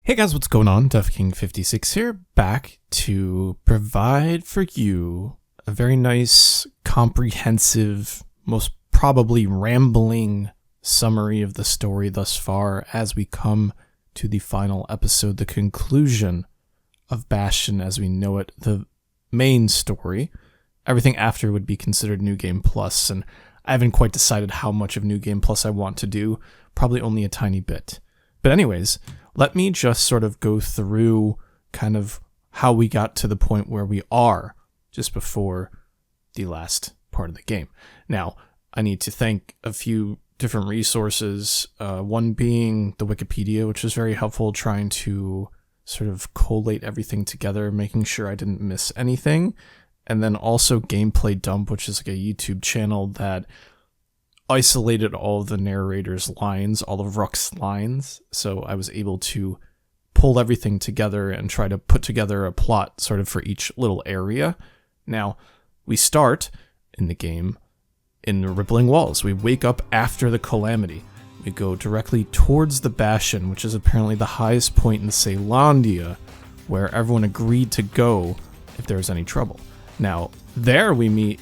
Hey guys, what's going on? DuffKing56 here, back to provide for you a very nice, comprehensive, most probably rambling summary of the story thus far as we come to the final episode, the conclusion of Bastion as we know it, the main story. Everything after would be considered New Game Plus, and I haven't quite decided how much of New Game Plus I want to do, probably only a tiny bit. But anyways, let me just sort of go through kind of how we got to the point where we are just before the last part of the game. Now, I need to thank a few different resources, one being the Wikipedia, which was very helpful trying to sort of collate everything together, making sure I didn't miss anything. And then also Gameplay Dump, which is like a YouTube channel that isolated all of the narrator's lines, all of Rook's lines, so I was able to pull everything together and try to put together a plot sort of for each little area. Now, we start in the game in the Rippling Walls. We wake up after the Calamity. We go directly towards the Bastion, which is apparently the highest point in Calandia, where everyone agreed to go if there was any trouble. Now, there we meet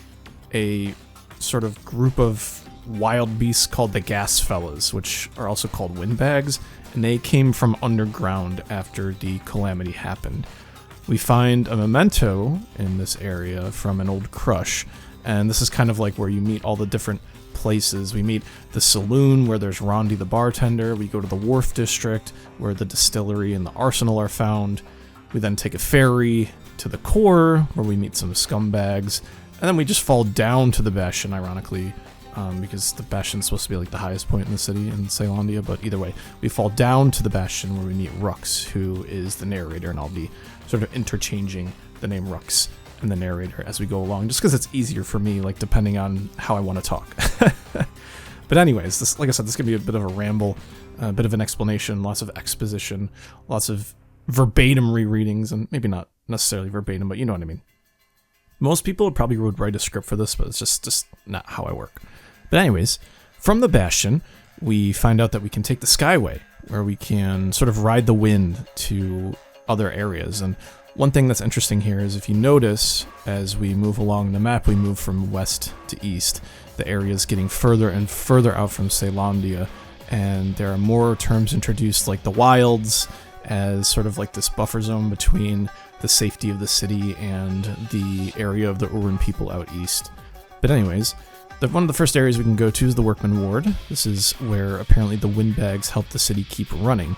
a sort of group of wild beasts called the Gas Fellas, which are also called Windbags, and they came from underground after the Calamity happened. We find a memento in this area from an old crush, and this is kind of like where you meet all the different places. We meet the saloon where there's Rondi the bartender, we go to the wharf district where the distillery and the arsenal are found, we then take a ferry to the core where we meet some scumbags, and then we just fall down to the Bastion, ironically, because the Bastion's supposed to be like the highest point in the city in Calandia, but either way, we fall down to the Bastion where we meet Rux, who is the narrator, and I'll be sort of interchanging the name Rux and the narrator as we go along, just because it's easier for me, like depending on how I want to talk. But anyways, this, like I said, this could be a bit of a ramble, a bit of an explanation, lots of exposition, lots of verbatim rereadings, and maybe not necessarily verbatim, but you know what I mean. Most people probably would write a script for this, but it's just not how I work. But anyways, from the Bastion, we find out that we can take the Skyway, where we can sort of ride the wind to other areas. And one thing that's interesting here is if you notice, as we move along the map, we move from west to east. The area is getting further and further out from Calandia, and there are more terms introduced like the Wilds, as sort of like this buffer zone between the safety of the city and the area of the Urin people out east. But anyways, one of the first areas we can go to is the Workman Ward. This is where apparently the Windbags help the city keep running.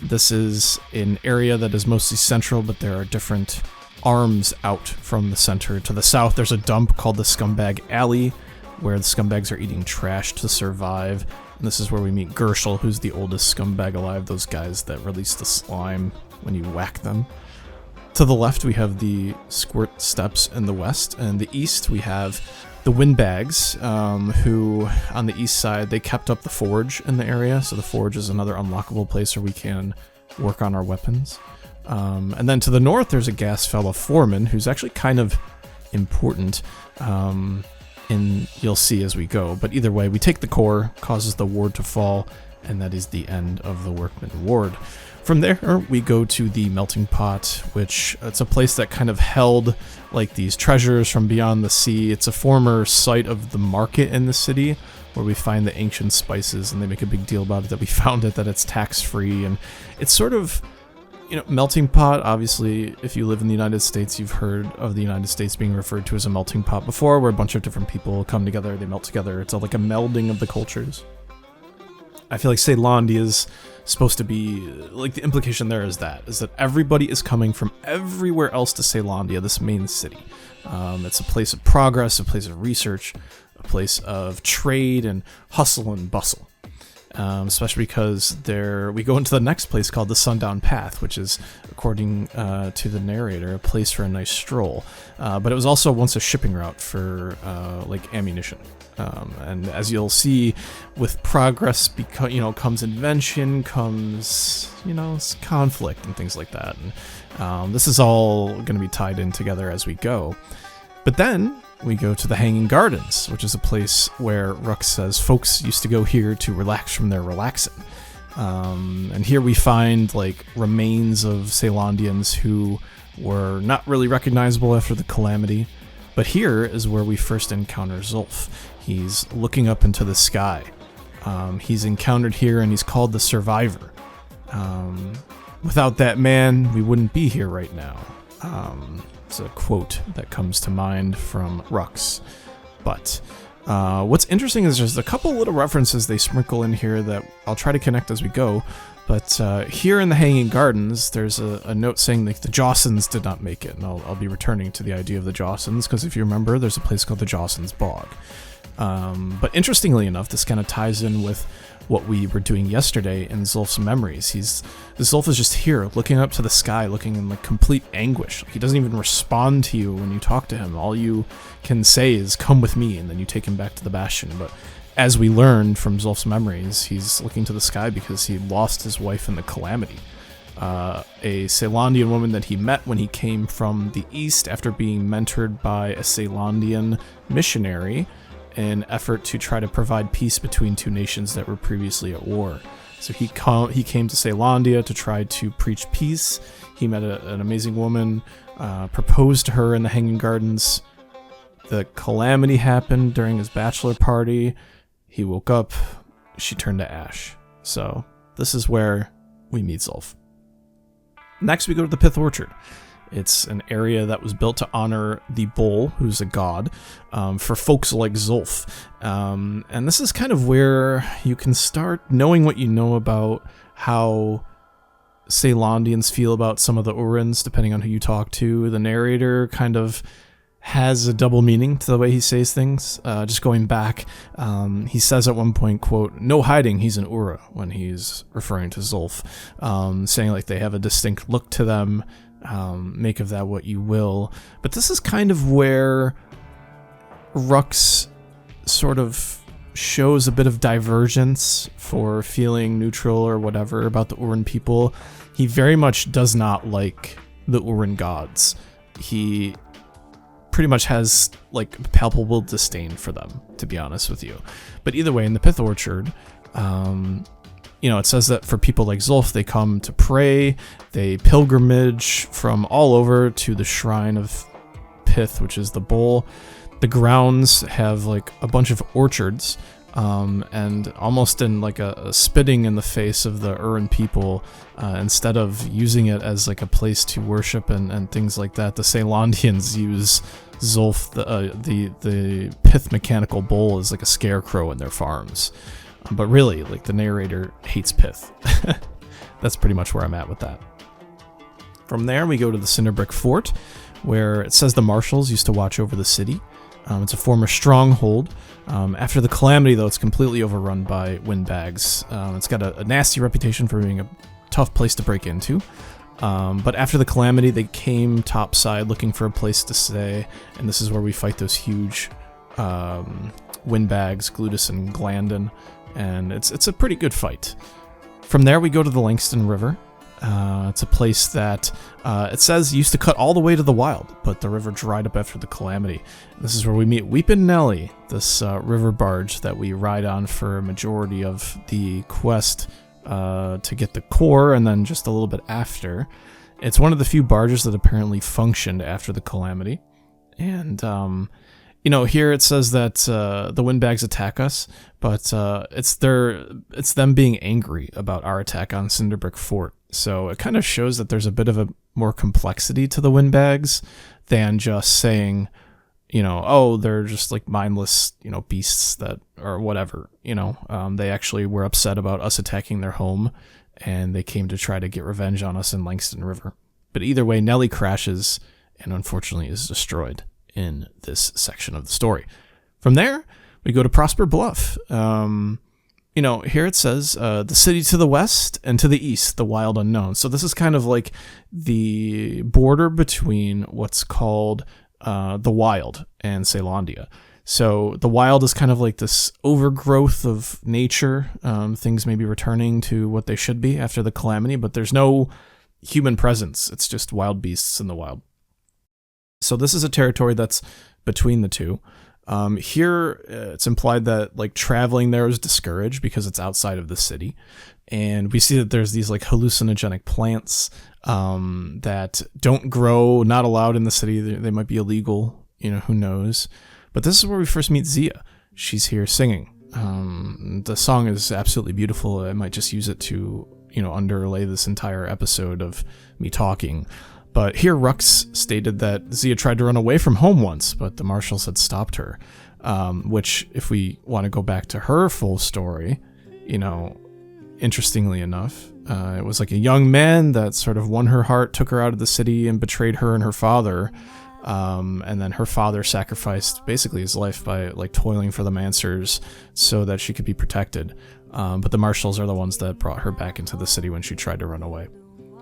This is an area that is mostly central, but there are different arms out from the center. To the south, there's a dump called the Scumbag Alley, where the scumbags are eating trash to survive. And this is where we meet Gershel, who's the oldest scumbag alive, those guys that release the slime when you whack them. To the left, we have the Squirt Steps in the west, and the east, we have the Windbags, who, on the east side, they kept up the Forge in the area, so the Forge is another unlockable place where we can work on our weapons. And then to the north, there's a Gas Fella Foreman, who's actually kind of important, and you'll see as we go. But either way, we take the core, causes the ward to fall, and that is the end of the Workman Ward. From there, we go to the Melting Pot, which it's a place that kind of held like these treasures from beyond the sea. It's a former site of the market in the city where we find the ancient spices, and they make a big deal about it that we found it, that it's tax-free, and it's sort of, you know, melting pot. Obviously, if you live in the United States, you've heard of the United States being referred to as a melting pot before, where a bunch of different people come together, they melt together. It's like a melding of the cultures. I feel like Calandia is supposed to be, like, the implication there is that everybody is coming from everywhere else to Calandia, this main city. It's a place of progress, a place of research, a place of trade and hustle and bustle. Especially because we go into the next place called the Sundown Path, which is, according to the narrator, a place for a nice stroll. But it was also once a shipping route for like ammunition. And as you'll see, with progress, comes invention, comes conflict and things like that. And this is all going to be tied in together as we go. But then we go to the Hanging Gardens, which is a place where Rux says folks used to go here to relax from their relaxing. And here we find like remains of Caelandians who were not really recognizable after the Calamity. But here is where we first encounter Zulf. He's looking up into the sky. He's encountered here and he's called the Survivor. Without that man, we wouldn't be here right now. It's a quote that comes to mind from Rux. But what's interesting is there's a couple little references they sprinkle in here that I'll try to connect as we go. But here in the Hanging Gardens, there's a note saying like the Jawsons did not make it. And I'll be returning to the idea of the Jawsons, because if you remember, there's a place called the Jawsons Bog. But interestingly enough, this kind of ties in with what we were doing yesterday in Zulf's memories. Zulf is just here, looking up to the sky, looking in like complete anguish. He doesn't even respond to you when you talk to him. All you can say is, "Come with me," and then you take him back to the Bastion. But as we learned from Zulf's memories, he's looking to the sky because he lost his wife in the Calamity. A Caelandian woman that he met when he came from the east after being mentored by a Caelandian missionary in an effort to try to provide peace between two nations that were previously at war. So he came to Caelandia to try to preach peace. He met an amazing woman, proposed to her in the Hanging Gardens. The Calamity happened during his bachelor party. He woke up, she turned to ash. So this is where we meet Zulf. Next we go to the Pith Orchard. It's an area that was built to honor the Bull, who's a god, for folks like Zulf. And this is kind of where you can start knowing what you know about how Caelandians feel about some of the Urans, depending on who you talk to. The narrator kind of has a double meaning to the way he says things. Just going back, he says at one point, quote, "No hiding, he's an Ura," when he's referring to Zulf, saying like they have a distinct look to them. Make of that what you will. But this is kind of where Rux sort of shows a bit of divergence for feeling neutral or whatever about the Uran people. He very much does not like the Uran gods. He pretty much has like palpable disdain for them, to be honest with you. But either way, in the Pith Orchard, it says that for people like Zulf, they come to pray, they pilgrimage from all over to the shrine of Pith, which is the bull. The grounds have like a bunch of orchards, and almost in like a spitting in the face of the Uran people, instead of using it as like a place to worship and things like that, the Caelandians use Zulf, the Pith mechanical bull, as like a scarecrow in their farms. But really, like, the narrator hates Pith. That's pretty much where I'm at with that. From there, we go to the Cinderbrick Fort, where it says the marshals used to watch over the city. It's a former stronghold. After the Calamity, though, it's completely overrun by windbags. It's got a nasty reputation for being a tough place to break into. But after the Calamity, they came topside looking for a place to stay, and this is where we fight those huge windbags, Glutus and Glandon. And it's a pretty good fight. From there, we go to the Langston River. It's a place that it says used to cut all the way to the wild, but the river dried up after the Calamity. This is where we meet Weepin' Nelly, this river barge that we ride on for a majority of the quest to get the core, and then just a little bit after. It's one of the few barges that apparently functioned after the Calamity. And here it says that the windbags attack us, but it's them being angry about our attack on Cinderbrick Fort. So it kind of shows that there's a bit of a more complexity to the windbags than just saying, they're just like mindless, beasts that or whatever. They actually were upset about us attacking their home, and they came to try to get revenge on us in Langston River. But either way, Nelly crashes and unfortunately is destroyed in this section of the story. From there, we go to Prosper Bluff. Here it says, the city to the west and to the east, the wild unknown. So this is kind of like the border between what's called the wild and Caelandia. So the wild is kind of like this overgrowth of nature. Things may be returning to what they should be after the Calamity, but there's no human presence. It's just wild beasts in the wild. So this is a territory that's between the two. Here, it's implied that like traveling there is discouraged because it's outside of the city. And we see that there's these like hallucinogenic plants that don't grow, not allowed in the city. They might be illegal, who knows. But this is where we first meet Zia. She's here singing. The song is absolutely beautiful. I might just use it to, underlay this entire episode of me talking. But here Rux stated that Zia tried to run away from home once, but the marshals had stopped her. Which, if we want to go back to her full story, interestingly enough, it was like a young man that sort of won her heart, took her out of the city, and betrayed her and her father. And then her father sacrificed basically his life by like toiling for the Mancers so that she could be protected. But the marshals are the ones that brought her back into the city when she tried to run away.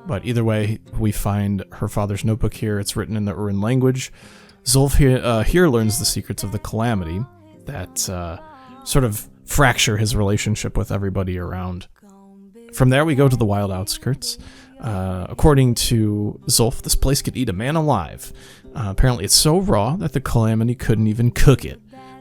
But either way, we find her father's notebook here. It's written in the Urin language. Zulf here learns the secrets of the Calamity that sort of fracture his relationship with everybody around. From there, we go to the wild outskirts. According to Zulf, this place could eat a man alive. Apparently, it's so raw that the Calamity couldn't even cook it,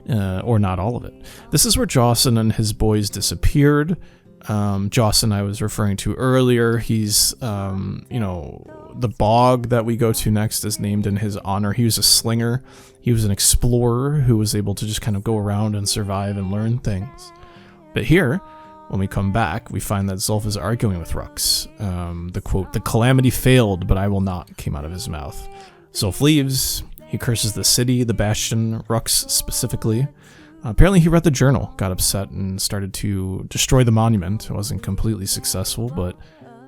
or not all of it. This is where Jawson and his boys disappeared. Jawson I was referring to earlier, he's, the bog that we go to next is named in his honor. He was a slinger. He was an explorer who was able to just kind of go around and survive and learn things. But here, when we come back, we find that Zulf is arguing with Rux. The quote, "The Calamity failed, but I will not," came out of his mouth. Zulf leaves. He curses the city, the Bastion, Rux specifically. Apparently he read the journal, got upset, and started to destroy the monument. It wasn't completely successful, but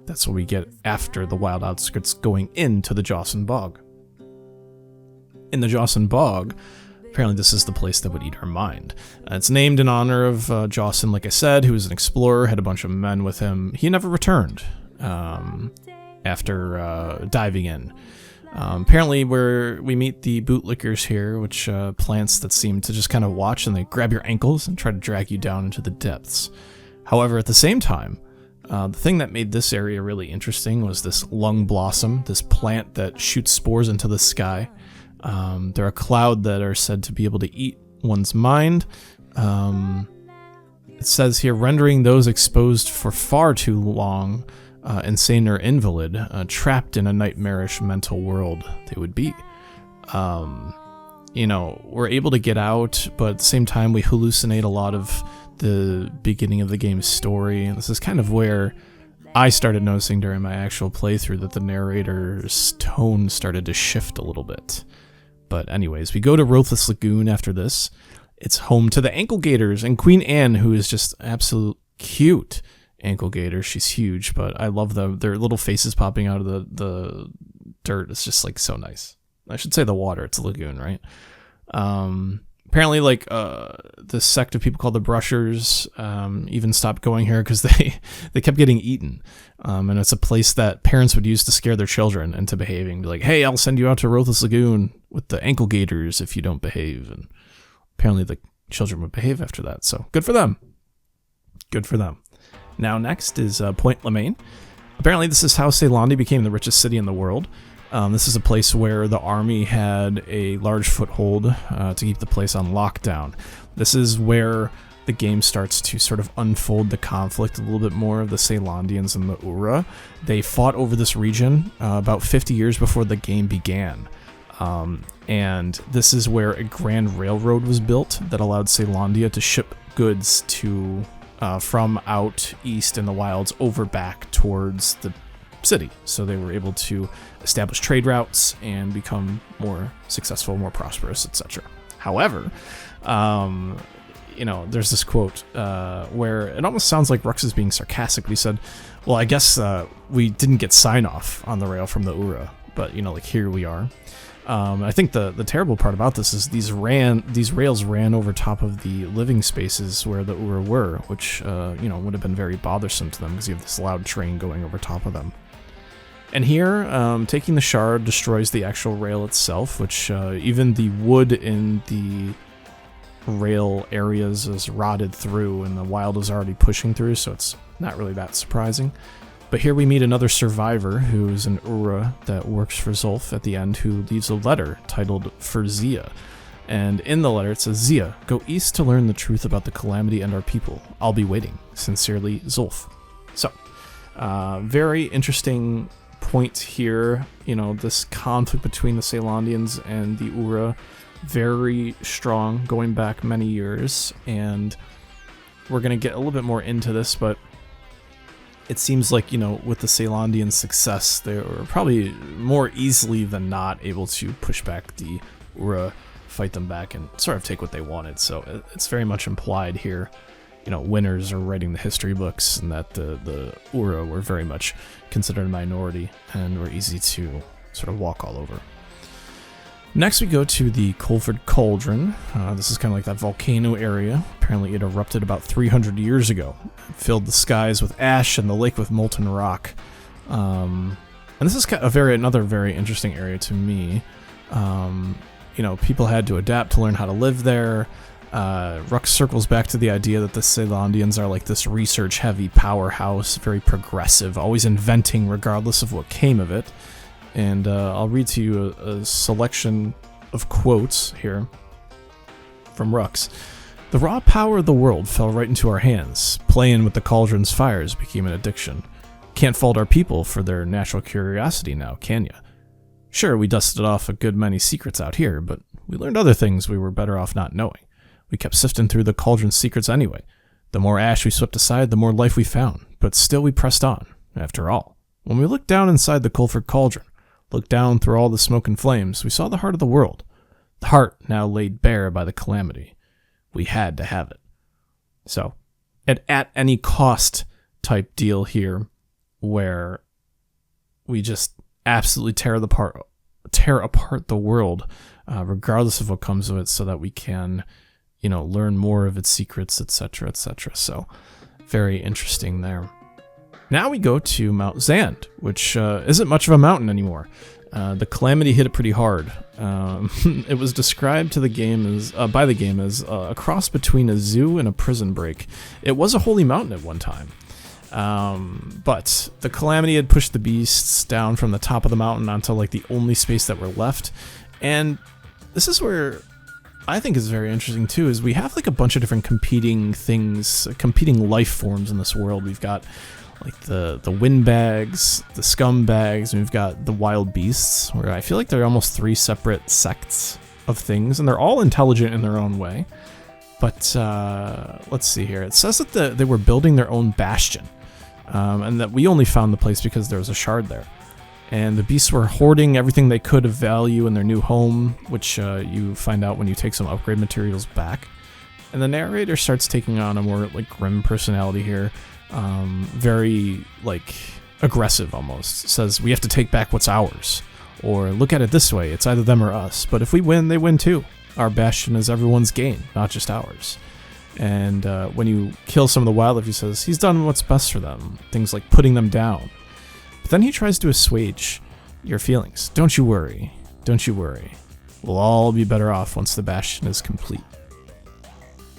that's what we get after the wild outskirts going into the Jawson Bog. In the Jawson Bog, apparently this is the place that would eat her mind. It's named in honor of Jawson, like I said, who was an explorer, had a bunch of men with him. He never returned after diving in. Apparently we meet the bootlickers here, which plants that seem to just kind of watch, and they grab your ankles and try to drag you down into the depths. However, at the same time, the thing that made this area really interesting was this lung blossom, this plant that shoots spores into the sky. They're a cloud that are said to be able to eat one's mind. It says here, rendering those exposed for far too long insane or invalid, trapped in a nightmarish mental world they would be. We're able to get out, but at the same time we hallucinate a lot of the beginning of the game's story. This is kind of where I started noticing during my actual playthrough that the narrator's tone started to shift a little bit. But anyways, we go to Rothless Lagoon after this. It's home to the Ankle Gators and Queen Anne, who is just absolute cute. Ankle gator, she's huge, but I love them. Their little faces popping out of the dirt. It's just like so nice. I should say the water. It's a lagoon, right? Apparently, like this sect of people called the Brushers even stopped going here because they kept getting eaten. And it's a place that parents would use to scare their children into behaving. Be like, hey, I'll send you out to Rothless Lagoon with the Ankle Gators if you don't behave. And apparently the children would behave after that. So good for them. Good for them. Now next is Point Lemaine. Apparently this is how Ceylandi became the richest city in the world. This is a place where the army had a large foothold to keep the place on lockdown. This is where the game starts to sort of unfold the conflict a little bit more of the Ceylandians and the Ura. They fought over this region about 50 years before the game began. And this is where a grand railroad was built that allowed Ceylandia to ship goods to from out east in the wilds over back towards the city. So they were able to establish trade routes and become more successful, more prosperous, etc. However, there's this quote where it almost sounds like Rux is being sarcastic. He said, well, I guess we didn't get sign off on the rail from the Ura, but here we are. I think the terrible part about this is these rails ran over top of the living spaces where the Ura were, which would have been very bothersome to them because you have this loud train going over top of them. And here, taking the shard destroys the actual rail itself, which even the wood in the rail areas is rotted through, and the wild is already pushing through, so it's not really that surprising. But here we meet another survivor who's an Ura that works for Zulf at the end, who leaves a letter titled For Zia. And in the letter it says, Zia, go east to learn the truth about the Calamity and our people. I'll be waiting. Sincerely, Zulf. So, very interesting point here. You know, this conflict between the Caelandians and the Ura, very strong, going back many years. And we're going to get a little bit more into this, but it seems like, you know, with the Caelandian success, they were probably more easily than not able to push back the Ura, fight them back, and sort of take what they wanted. So it's very much implied here, you know, winners are writing the history books, and that the Ura were very much considered a minority and were easy to sort of walk all over. Next we go to the Culford Cauldron. This is kind of like that volcano area. Apparently it erupted about 300 years ago. It filled the skies with ash and the lake with molten rock. And this is another very interesting area to me. You know, people had to adapt to learn how to live there. Rux circles back to the idea that the Caelandians are like this research-heavy powerhouse, very progressive, always inventing regardless of what came of it. And I'll read to you a selection of quotes here from Rux. The raw power of the world fell right into our hands. Playing with the cauldron's fires became an addiction. Can't fault our people for their natural curiosity now, can ya? Sure, we dusted off a good many secrets out here, but we learned other things we were better off not knowing. We kept sifting through the cauldron's secrets anyway. The more ash we swept aside, the more life we found, but still we pressed on, after all. When we looked down inside the Culford Cauldron, looked down through all the smoke and flames, we saw the heart of the world. The heart now laid bare by the Calamity. We had to have it. So, at any cost type deal here, where we just absolutely tear apart the world, regardless of what comes of it, so that we can, you know, learn more of its secrets, etc., etc. So, very interesting there. Now we go to Mount Zand, which isn't much of a mountain anymore. The Calamity hit it pretty hard. It was described to the game as by the game as a cross between a zoo and a prison break. It was a holy mountain at one time. But the Calamity had pushed the beasts down from the top of the mountain onto like the only space that were left. And this is where I think is very interesting too, is we have like a bunch of different competing things, competing life forms in this world. We've got like the windbags, the scumbags, and we've got the wild beasts, where I feel like they're almost three separate sects of things, and they're all intelligent in their own way. But let's see here. It says that they were building their own bastion, and that we only found the place because there was a shard there. And the beasts were hoarding everything they could of value in their new home, which you find out when you take some upgrade materials back. And the narrator starts taking on a more like grim personality here. Very like aggressive almost. Says we have to take back what's ours, or look at it this way, it's either them or us, but if we win, they win too. Our bastion is everyone's gain, not just ours. And when you kill some of the wildlife, he says he's done what's best for them, things like putting them down. But then he tries to assuage your feelings. Don't you worry, we'll all be better off once the bastion is complete.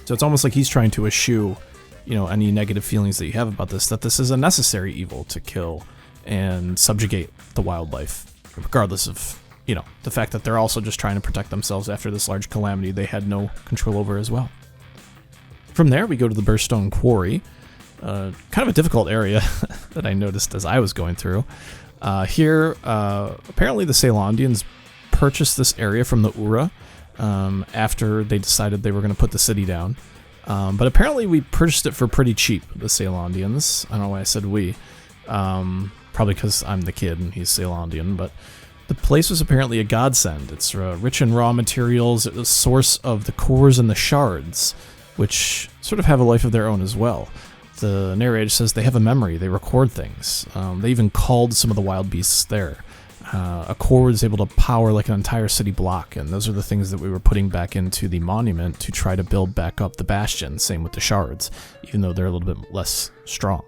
So it's almost like he's trying to eschew, you know, any negative feelings that you have about this, that this is a necessary evil to kill and subjugate the wildlife, regardless of, you know, the fact that they're also just trying to protect themselves after this large calamity they had no control over as well. From there, we go to the Burstone Quarry, kind of a difficult area that I noticed as I was going through. Here, apparently the Caelandians purchased this area from the Ura after they decided they were going to put the city down. But apparently we purchased it for pretty cheap, the Caelandians. I don't know why I said we. Probably because I'm the kid and he's Caelandian, but the place was apparently a godsend. It's rich in raw materials. It's a source of the cores and the shards, which sort of have a life of their own as well. The narrator says they have a memory. They record things. They even called some of the wild beasts there. A core was able to power like an entire city block, and those are the things that we were putting back into the monument to try to build back up the bastion. Same with the shards, even though they're a little bit less strong.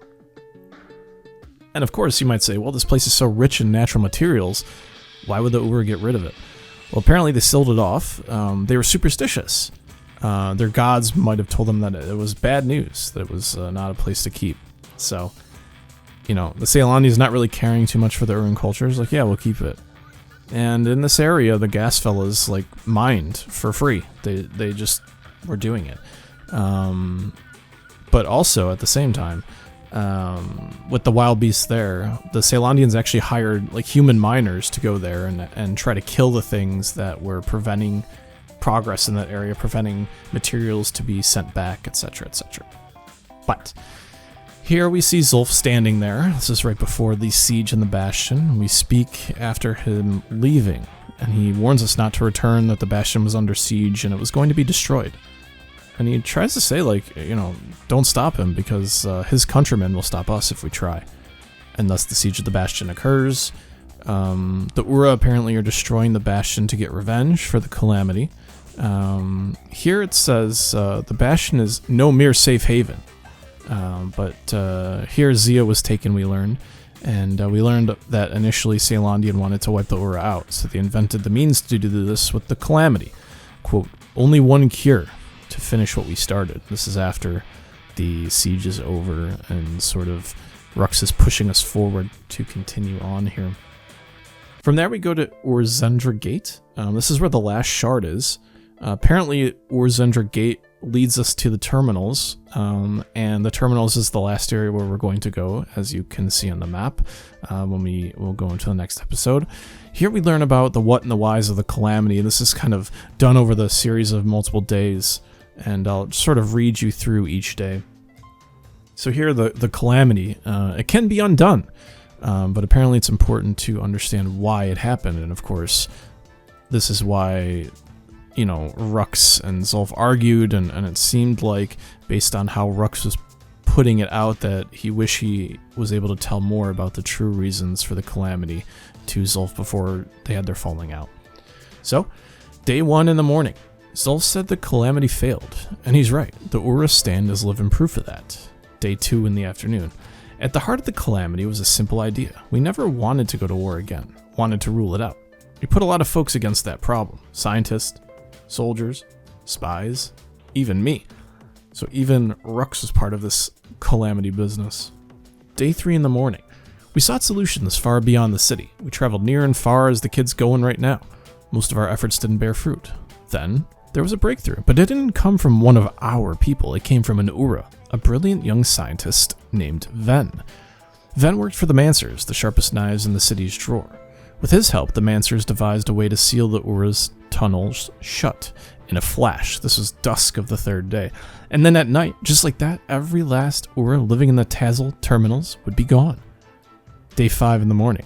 And of course, you might say, well, this place is so rich in natural materials, why would the Ura get rid of it? Well, apparently they sealed it off. They were superstitious. Their gods might have told them that it was bad news, that it was not a place to keep. So, you know, the Caelandians not really caring too much for their Uran culture is like, yeah, we'll keep it. And in this area, the gas fellas like mined for free. They just were doing it. But also at the same time, with the wild beasts there, the Caelandians actually hired like human miners to go there and try to kill the things that were preventing progress in that area, preventing materials to be sent back, etc., etc. But here we see Zulf standing there. This is right before the siege in the Bastion. We speak after him leaving, and he warns us not to return, that the Bastion was under siege and it was going to be destroyed. And he tries to say, like, you know, don't stop him, because his countrymen will stop us if we try. And thus the siege of the Bastion occurs. The Ura apparently are destroying the Bastion to get revenge for the Calamity. Here it says the Bastion is no mere safe haven. But here Zia was taken, we learned. And we learned that initially Caelandian wanted to wipe the Ura out, so they invented the means to do this with the Calamity. Quote, only one cure to finish what we started. This is after the siege is over and sort of Rux is pushing us forward to continue on here. From there we go to Urzendra Gate. This is where the last shard is. Apparently Urzendra Gate leads us to the terminals, and the terminals is the last area where we're going to go, as you can see on the map when we will go into the next episode. Here we learn about the what and the whys of the Calamity. This is kind of done over the series of multiple days, and I'll sort of read you through each day. So here the Calamity, it can be undone, but apparently it's important to understand why it happened, and of course this is why, you know, Rux and Zulf argued, and it seemed like, based on how Rux was putting it out, that he wished he was able to tell more about the true reasons for the Calamity to Zulf before they had their falling out. So, day 1 in the morning, Zulf said the Calamity failed, and he's right. The Ura stand is living proof of that. Day 2 in the afternoon. At the heart of the Calamity was a simple idea. We never wanted to go to war again, wanted to rule it out. We put a lot of folks against that problem. Scientists, soldiers, spies, even me. So even Rux was part of this Calamity business. Day 3 in the morning. We sought solutions far beyond the city. We traveled near and far as the kids going right now. Most of our efforts didn't bear fruit. Then there was a breakthrough, but it didn't come from one of our people. It came from an Ura, a brilliant young scientist named Ven. Ven worked for the Mancers, the sharpest knives in the city's drawer. With his help, the Mancers devised a way to seal the Ura's tunnels shut in a flash. This was dusk of the 3rd day. And then at night, just like that, every last Ura living in the Tazl terminals would be gone. Day 5 in the morning.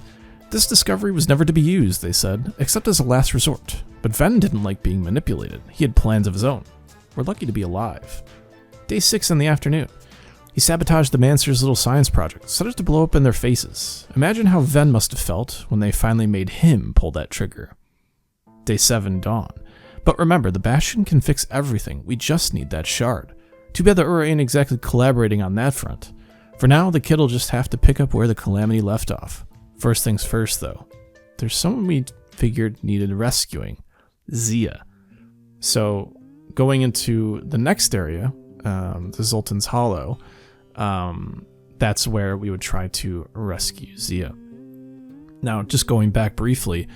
This discovery was never to be used, they said, except as a last resort. But Ven didn't like being manipulated. He had plans of his own. We're lucky to be alive. Day 6 in the afternoon. He sabotaged the Mancers' little science project, set it to blow up in their faces. Imagine how Ven must have felt when they finally made him pull that trigger. Day 7 dawn. But remember, the Bastion can fix everything. We just need that shard. Too bad the Ura ain't exactly collaborating on that front. For now, the kid'll just have to pick up where the Calamity left off. First things first, though. There's someone we figured needed rescuing. Zia. So, going into the next area, the Zoltan's Hollow, that's where we would try to rescue Zia. Now, just going back briefly,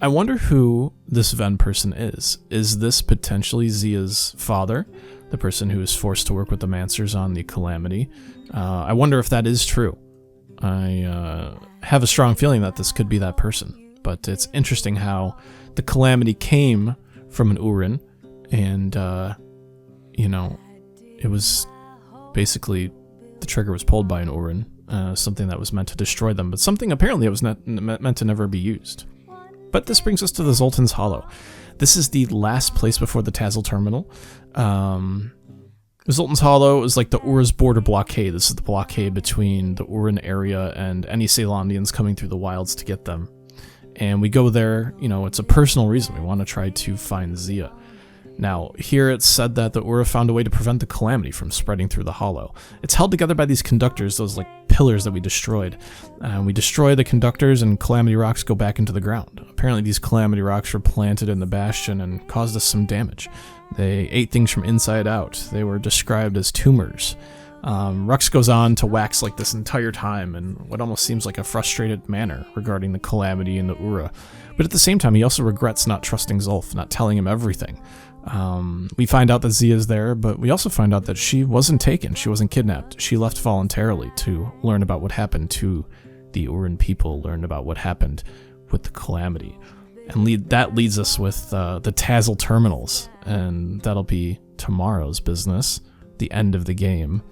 I wonder who this Ven person is. Is this potentially Zia's father, the person who is forced to work with the Mancers on the Calamity? I wonder if that is true. I have a strong feeling that this could be that person, but it's interesting how the Calamity came from an Urin, and, you know, it was basically, the trigger was pulled by an Urin, something that was meant to destroy them, but something apparently that was not meant to never be used. But this brings us to the Zoltan's Hollow. This is the last place before the Tazl terminal. The Zoltan's Hollow is like the Ura's border blockade. This is the blockade between the Uran area and any Caelandians coming through the wilds to get them. And we go there, you know, it's a personal reason. We want to try to find Zia. Now, here it's said that the Ura found a way to prevent the Calamity from spreading through the hollow. It's held together by these conductors, those like pillars that we destroyed. We destroy the conductors and Calamity rocks go back into the ground. Apparently these Calamity rocks were planted in the Bastion and caused us some damage. They ate things from inside out. They were described as tumors. Rux goes on to wax like this entire time in what almost seems like a frustrated manner regarding the Calamity and the Ura. But at the same time, he also regrets not trusting Zulf, not telling him everything. We find out that Zia's there, but we also find out that she wasn't taken, she wasn't kidnapped. She left voluntarily to learn about what happened to the Uran people, learn about what happened with the Calamity. And that leads us with the Tassel terminals, and that'll be tomorrow's business, the end of the game.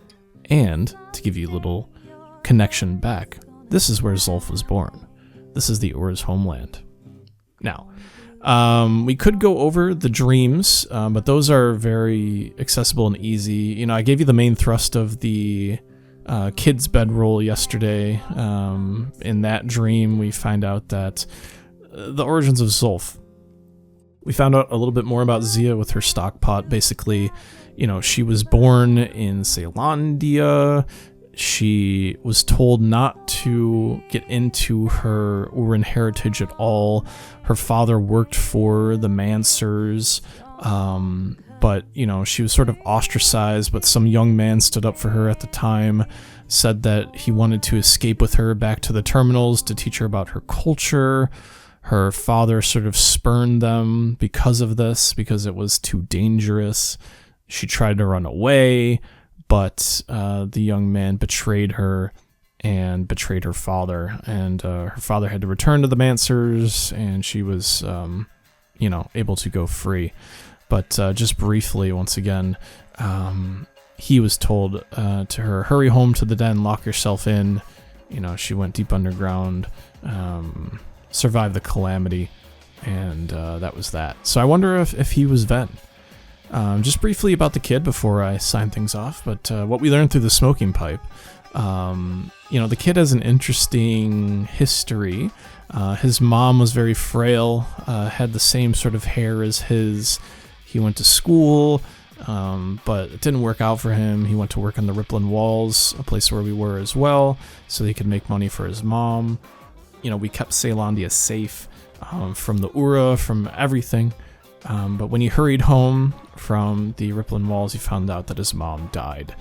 And to give you a little connection back, this is where Zulf was born. This is the Ura's homeland. Now, we could go over the dreams, but those are very accessible and easy. You know, I gave you the main thrust of the kid's bedroll yesterday. In that dream, we find out that the origins of Zulf. We found out a little bit more about Zia with her stockpot. Basically, you know, she was born in Caelandia. She was told not to get into her Uran heritage at all. Her father worked for the Mansers, but, you know, she was sort of ostracized, but some young man stood up for her at the time, said that he wanted to escape with her back to the terminals to teach her about her culture. Her father sort of spurned them because of this, because it was too dangerous. She tried to run away, but the young man betrayed her and betrayed her father, and her father had to return to the Mansers, and she was, you know, able to go free. But just briefly, once again, he was told to her, hurry home to the den, lock yourself in. You know, she went deep underground, survived the Calamity, and that was that. So I wonder if he was Ven. Just briefly about the kid before I sign things off, but what we learned through the smoking pipe, you know, the kid has an interesting history. His mom was very frail, had the same sort of hair as his. He went to school, but it didn't work out for him. He went to work on the Rippling Walls, a place where we were as well, so he could make money for his mom. You know, we kept Caelandia safe from the Ura, from everything. But when he hurried home from the Rippling Walls, he found out that his mom died.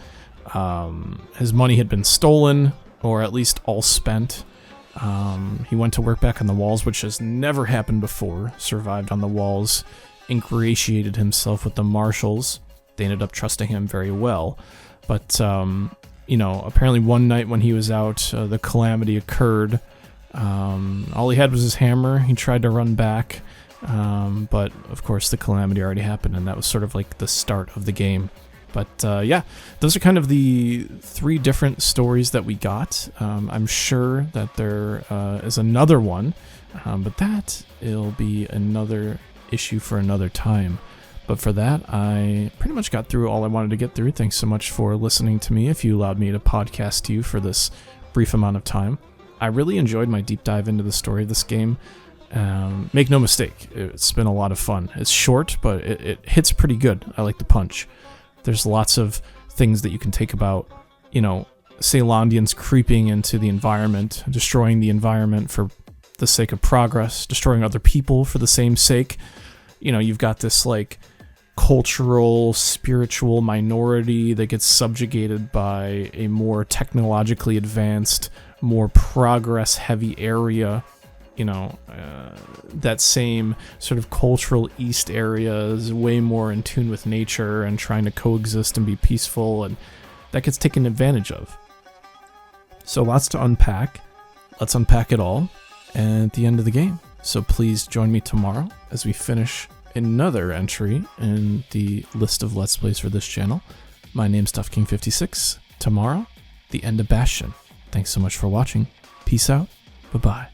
His money had been stolen, or at least all spent. He went to work back on the walls, which has never happened before. Survived on the walls, ingratiated himself with the marshals. They ended up trusting him very well. But, you know, apparently one night when he was out, the Calamity occurred. All he had was his hammer. He tried to run back. But of course the Calamity already happened, and that was sort of like the start of the game. But yeah, those are kind of the 3 different stories that we got. I'm sure that there is another one, but it'll be another issue for another time. But for that, I pretty much got through all I wanted to get through. Thanks so much for listening to me, if you allowed me to podcast to you for this brief amount of time. I really enjoyed my deep dive into the story of this game. Make no mistake, it's been a lot of fun. It's short, but it hits pretty good. I like the punch. There's lots of things that you can take about, you know, Caelandians creeping into the environment, destroying the environment for the sake of progress, destroying other people for the same sake. You know, you've got this, like, cultural, spiritual minority that gets subjugated by a more technologically advanced, more progress-heavy area. You know, that same sort of cultural East area is way more in tune with nature and trying to coexist and be peaceful, and that gets taken advantage of. So lots to unpack. Let's unpack it all at the end of the game. So please join me tomorrow as we finish another entry in the list of Let's Plays for this channel. My name's ToughKing56. Tomorrow, the end of Bastion. Thanks so much for watching. Peace out. Bye-bye.